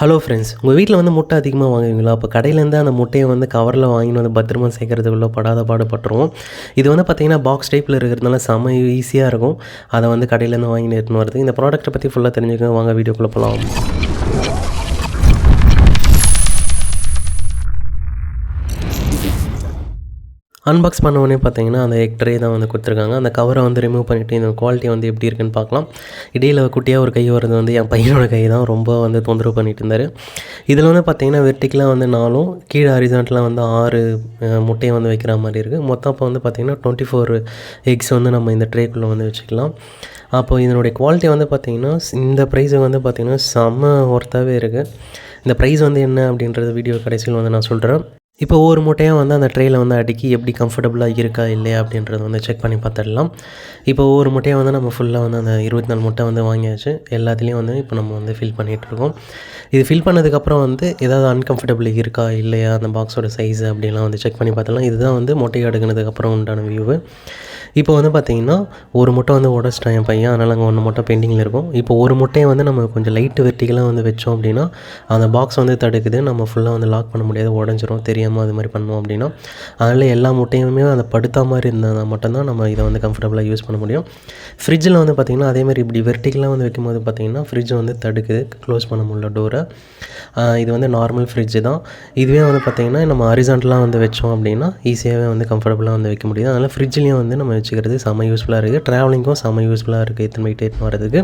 Hello friends, உங்கள் வீட்டில் வந்து முட்டை அதிகமாக வாங்குவீங்களா? அப்போ கடையிலேருந்து அந்த முட்டையை வந்து கவரில் வாங்கின்னு வந்து பத்திரமா சேர்க்கறதுக்குள்ள படாத பாடுபட்டுருவோம். இது வந்து பார்த்திங்கன்னா பாக்ஸ் டைப்பில் இருக்கிறதுனால செம்ம ஈஸியாக இருக்கும். அதை வந்து கடையிலேருந்து வாங்கின்னு எடுத்துன்னு வருது. இந்த ப்ராடக்ட்டை பற்றி ஃபுல்லாக தெரிஞ்சுக்கோங்க. வாங்க வீடியோக்குள்ளே போகலாம். அன்பாக்ஸ் பண்ண உடனே பார்த்தீங்கன்னா அந்த எக் ட்ரே தான் வந்து கொடுத்துருக்காங்க. அந்த கவரை வந்து ரிமூவ் பண்ணிவிட்டு இந்த குவாலிட்டி வந்து எப்படி இருக்குன்னு பார்க்கலாம். இடையில் குட்டியாக ஒரு கை வரது வந்து என் பையனோட கை தான் ரொம்ப வந்து தொந்தரவு பண்ணிட்டு இருந்தார். இதில் வந்து பார்த்திங்கன்னா வெர்டிக்கலாக வந்து 4ம் கீழே ஹரிசான்டலாக வந்து 6 முட்டையை வந்து வைக்கிற மாதிரி இருக்குது. மொத்தம் அப்போ வந்து பார்த்திங்கன்னா 24 எக்ஸ் வந்து நம்ம இந்த ட்ரேக்குள்ளே வந்து வச்சுக்கலாம். அப்போ இதனுடைய குவாலிட்டி வந்து பார்த்திங்கன்னா இந்த ப்ரைஸுக்கு வந்து பார்த்திங்கன்னா செம்ம ஒர்த்தாகவே இருக்குது. இந்த ப்ரைஸ் வந்து என்ன அப்படின்றது வீடியோ கடைசியில் வந்து நான் சொல்கிறேன். இப்போ ஒவ்வொரு மூட்டையும் வந்து அந்த ட்ரேயில் வந்து அடுக்கி எப்படி கம்ஃபர்டபுளாக இருக்கா இல்லையா அப்படின்றத வந்து செக் பண்ணி பார்த்துடலாம். இப்போ ஒவ்வொரு மூட்டையும் வந்து நம்ம ஃபுல்லாக வந்து அந்த 24 மூட்டை வந்து வாங்கியாச்சு. எல்லாத்துலேயும் வந்து இப்போ நம்ம வந்து ஃபில் பண்ணிகிட்ருக்கோம். இது ஃபில் பண்ணதுக்கப்புறம் வந்து ஏதாவது அன்கம்ஃபர்டபுள் இருக்கா இல்லையா, அந்த பாக்ஸோட சைஸு அப்படின்லாம் வந்து செக் பண்ணி பார்த்துடலாம். இதுதான் வந்து மூட்டையை அடுக்கினதுக்கப்புறம் உண்டான வியூவு. இப்போ வந்து பார்த்திங்கன்னா ஒரு முட்டை வந்து உடச்சிட்டான் என் பையன். அதனால் அங்கே 1 முட்டை பெண்டிங்கில் இருக்கும். இப்போ ஒரு முட்டையை வந்து நம்ம கொஞ்சம் லைட்டு வெர்டிகலாக வந்து வச்சோம் அப்படின்னா அந்த பாக்ஸ் வந்து தடுக்குது. நம்ம ஃபுல்லாக வந்து லாக் பண்ண முடியாது, உடஞ்சிரும். தெரியாமல் அது மாதிரி பண்ணோம் அப்படின்னா அதனால் எல்லா முட்டையுமே அதை படுத்தா மாதிரி இருந்தால் மட்டும்தான் நம்ம இதை வந்து கம்ஃபர்டபுளாக யூஸ் பண்ண முடியும். ஃப்ரிட்ஜில் வந்து பார்த்திங்கன்னா அதேமாதிரி இப்படி வெர்டிகலாக வந்து வைக்கும்போது பார்த்திங்கன்னா ஃப்ரிட்ஜ் வந்து தடுக்குது, க்ளோஸ் பண்ண முடியல டோரை. இது வந்து நார்மல் ஃப்ரிட்ஜு தான். இதுவே வந்து பார்த்திங்கன்னா நம்ம ஹரிசான்டலாக வந்து வச்சோம் அப்படின்னா ஈஸியாகவே வந்து கம்ஃபர்டபுளாக வந்து வைக்க முடியும். அதனால் ஃப்ரிட்ஜ்லேயும் வந்து நம்ம வச்சுக்கிறது செம்ம யூஸ்ஃபுல்லாக இருக்குது. ட்ராவலிங்கும் செம்ம யூஸ்ஃபுல்லாக இருக்குது இத்தனை போயிட்டு வரதுக்கு.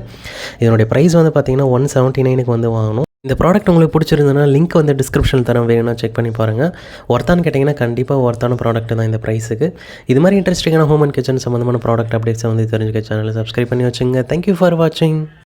இதனுடைய ப்ரைஸ் வந்து பார்த்திங்கன்னா 179க்கு வந்து வாங்கணும். இந்த ப்ராடக்ட் உங்களுக்கு பிடிச்சிருந்ததுன்னா லிங்க் வந்து டிஸ்கிரிப்ஷனில் தரேன், வேணும்னா செக் பண்ணி பாருங்கள். ஒர்த்தான்னு கேட்டிங்கன்னா கண்டிப்பாக ஒர்த்தான ப்ராடக்ட் தான் இந்த ப்ரைஸுக்கு. இது மாதிரி இன்ட்ரெஸ்டிங்கான ஹோம் அண்ட் கிச்சன் சம்மந்தமான ப்ராடக்ட் அப்டேட்ஸை வந்து தெரிஞ்சுக்க சேனலை சப்ஸ்கிரைப் பண்ணி வச்சுங்க. தேங்க்யூ ஃபார் வாட்சிங்.